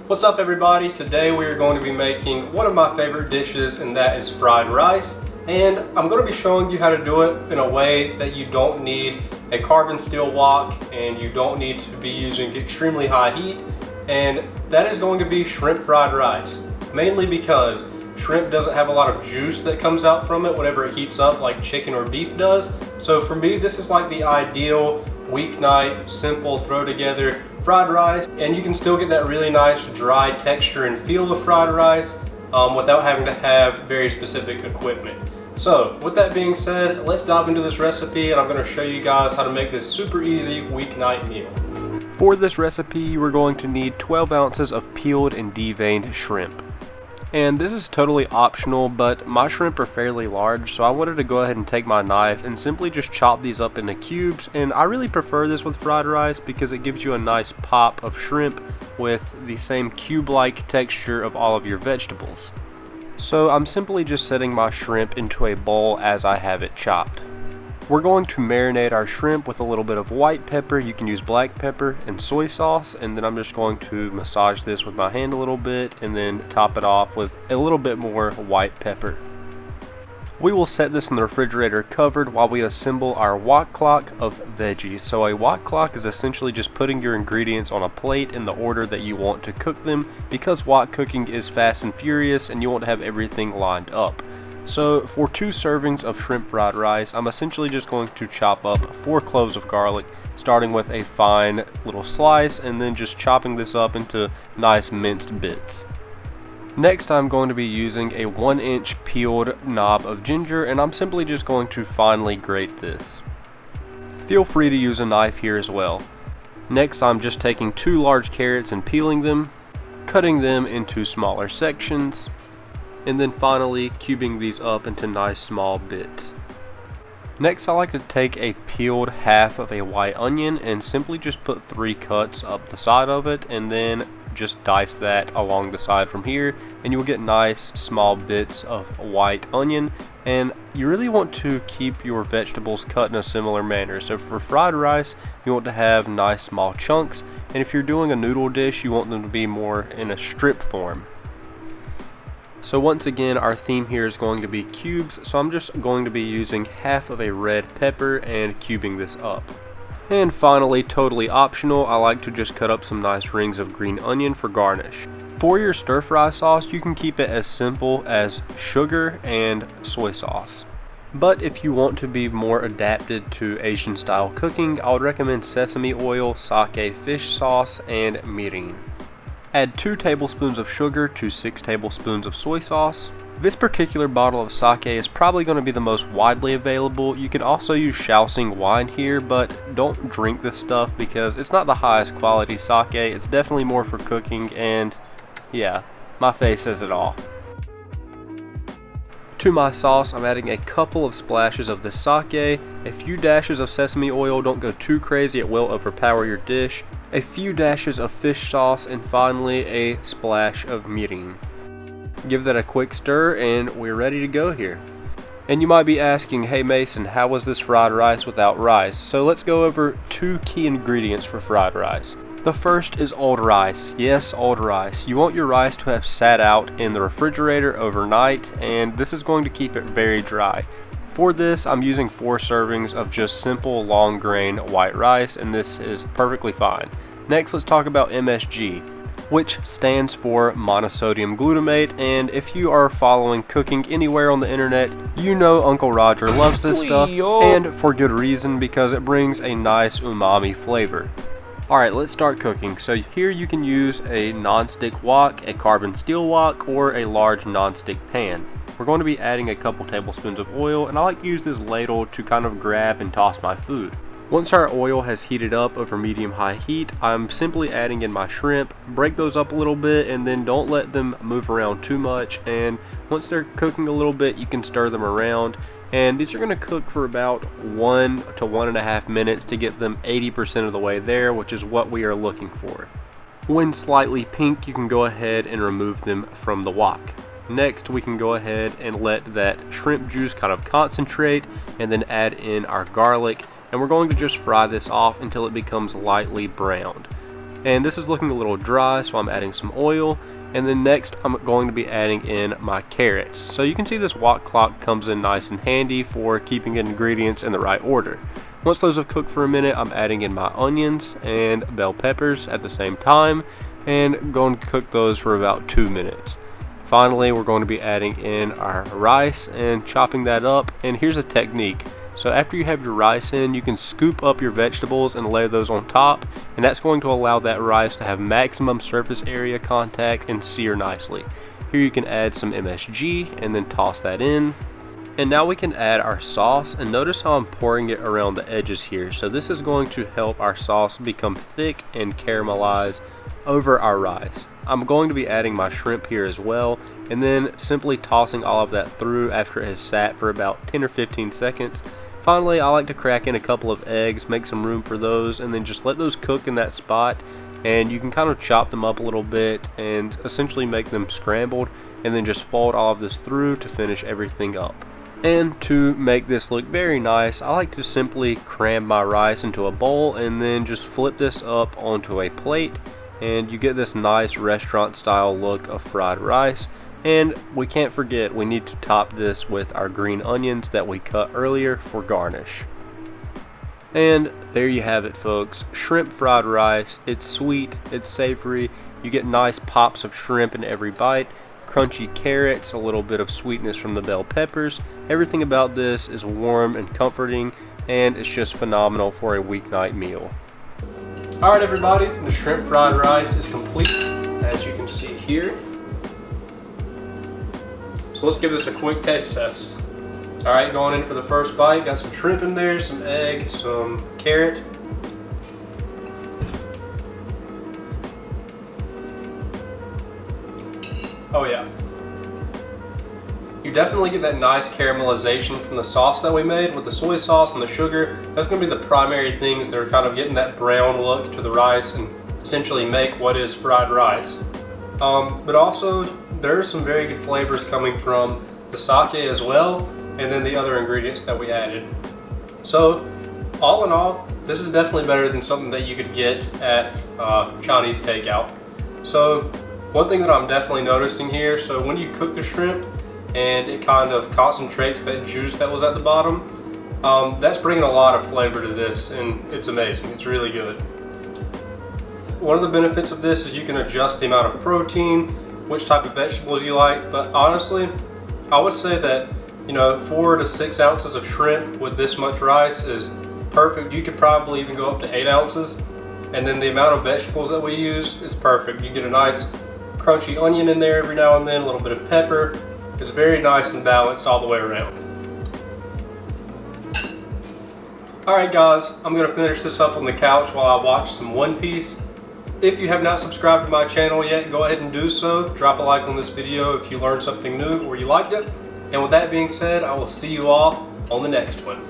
What's up everybody? Today we are going to be making one of my favorite dishes, and that is fried rice. And I'm going to be showing you how to do it in a way that you don't need a carbon steel wok and you don't need to be using extremely high heat. And that is going to be shrimp fried rice, mainly because shrimp doesn't have a lot of juice that comes out from it whenever it heats up like chicken or beef does. So for me, this is like the ideal weeknight, simple, throw together fried rice, and you can still get that really nice dry texture and feel of fried rice without having to have very specific equipment. So with that being said, let's dive into this recipe, and I'm going to show you guys how to make this super easy weeknight meal. For this recipe, we're going to need 12 ounces of peeled and deveined shrimp. And this is totally optional, but my shrimp are fairly large, so I wanted to go ahead and take my knife and simply just chop these up into cubes. And I really prefer this with fried rice because it gives you a nice pop of shrimp with the same cube-like texture of all of your vegetables. So I'm simply just setting my shrimp into a bowl as I have it chopped. We're going to marinate our shrimp with a little bit of white pepper. You can use black pepper and soy sauce, and then I'm just going to massage this with my hand a little bit and then top it off with a little bit more white pepper. We will set this in the refrigerator covered while we assemble our wok clock of veggies. So a wok clock is essentially just putting your ingredients on a plate in the order that you want to cook them, because wok cooking is fast and furious and you want to have everything lined up. So for 2 servings of shrimp fried rice, I'm essentially just going to chop up 4 cloves of garlic, starting with a fine little slice and then just chopping this up into nice minced bits. Next, I'm going to be using a 1-inch peeled knob of ginger, and I'm simply just going to finely grate this. Feel free to use a knife here as well. Next, I'm just taking 2 large carrots and peeling them, cutting them into smaller sections, and then finally cubing these up into nice small bits. Next, I like to take a peeled half of a white onion and simply just put 3 cuts up the side of it, and then just dice that along the side from here, and you will get nice small bits of white onion. And you really want to keep your vegetables cut in a similar manner. So for fried rice, you want to have nice small chunks, and if you're doing a noodle dish, you want them to be more in a strip form. So once again, our theme here is going to be cubes, so I'm just going to be using half of a red pepper and cubing this up. And finally, totally optional, I like to just cut up some nice rings of green onion for garnish. For your stir fry sauce, you can keep it as simple as sugar and soy sauce. But if you want to be more adapted to Asian style cooking, I would recommend sesame oil, sake fish sauce, and mirin. Add 2 tablespoons of sugar to 6 tablespoons of soy sauce. This particular bottle of sake is probably going to be the most widely available. You can also use Shaoxing wine here, but don't drink this stuff because it's not the highest quality sake. It's definitely more for cooking, and yeah, my face says it all. To my sauce, I'm adding a couple of splashes of the sake, a few dashes of sesame oil. Don't go too crazy, it will overpower your dish. A few dashes of fish sauce, and finally a splash of mirin. Give that a quick stir and we're ready to go here. And you might be asking, hey Mason, how was this fried rice without rice? So let's go over 2 key ingredients for fried rice. The first is old rice. Yes, old rice. You want your rice to have sat out in the refrigerator overnight, and this is going to keep it very dry. For this, I'm using 4 servings of just simple long grain white rice, and this is perfectly fine. Next, let's talk about MSG, which stands for monosodium glutamate, and if you are following cooking anywhere on the internet, you know Uncle Roger loves this stuff, and for good reason, because it brings a nice umami flavor. Alright, let's start cooking. So here you can use a non-stick wok, a carbon steel wok, or a large non-stick pan. We're going to be adding a couple tablespoons of oil, and I like to use this ladle to kind of grab and toss my food. Once our oil has heated up over medium-high heat, I'm simply adding in my shrimp. Break those up a little bit, and then don't let them move around too much. And once they're cooking a little bit, you can stir them around. And these are going to cook for about 1 to 1.5 minutes to get them 80% of the way there, which is what we are looking for. When slightly pink, you can go ahead and remove them from the wok. Next, we can go ahead and let that shrimp juice kind of concentrate, and then add in our garlic, and we're going to just fry this off until it becomes lightly browned. And this is looking a little dry, so I'm adding some oil. And then next I'm going to be adding in my carrots. So you can see this wok clock comes in nice and handy for keeping ingredients in the right order. Once those have cooked for a minute, I'm adding in my onions and bell peppers at the same time, and going to cook those for about 2 minutes. Finally, we're going to be adding in our rice and chopping that up. And here's a technique. So after you have your rice in, you can scoop up your vegetables and lay those on top, and that's going to allow that rice to have maximum surface area contact and sear nicely. Here you can add some MSG and then toss that in. And now we can add our sauce, and notice how I'm pouring it around the edges here. So this is going to help our sauce become thick and caramelize over our rice. I'm going to be adding my shrimp here as well, and then simply tossing all of that through after it has sat for about 10 or 15 seconds. Finally, I like to crack in a couple of eggs, make some room for those, and then just let those cook in that spot. And you can kind of chop them up a little bit and essentially make them scrambled, and then just fold all of this through to finish everything up. And to make this look very nice, I like to simply cram my rice into a bowl and then just flip this up onto a plate, and you get this nice restaurant style look of fried rice. And we can't forget, we need to top this with our green onions that we cut earlier for garnish. And there you have it, folks. Shrimp fried rice. It's sweet, it's savory, you get nice pops of shrimp in every bite, crunchy carrots, a little bit of sweetness from the bell peppers. Everything about this is warm and comforting, and it's just phenomenal for a weeknight meal. Alright everybody, the shrimp fried rice is complete, as you can see here. So let's give this a quick taste test. Alright, going in for the first bite, got some shrimp in there, some egg, some carrot. Oh yeah. You definitely get that nice caramelization from the sauce that we made with the soy sauce and the sugar. That's going to be the primary things that are kind of getting that brown look to the rice and essentially make what is fried rice. But also there are some very good flavors coming from the sake as well, and then the other ingredients that we added. So all in all, this is definitely better than something that you could get at Chinese takeout. So one thing that I'm definitely noticing here, so when you cook the shrimp and it kind of concentrates that juice that was at the bottom, that's bringing a lot of flavor to this, and it's amazing. It's really good. One of the benefits of this is you can adjust the amount of protein, which type of vegetables you like, but honestly, I would say that 4 to 6 ounces of shrimp with this much rice is perfect. You could probably even go up to 8 ounces, and then the amount of vegetables that we use is perfect. You get a nice crunchy onion in there every now and then, a little bit of pepper. It's very nice and balanced all the way around. Alright guys, I'm going to finish this up on the couch while I watch some One Piece. If you have not subscribed to my channel yet, go ahead and do so. Drop a like on this video if you learned something new or you liked it. And with that being said, I will see you all on the next one.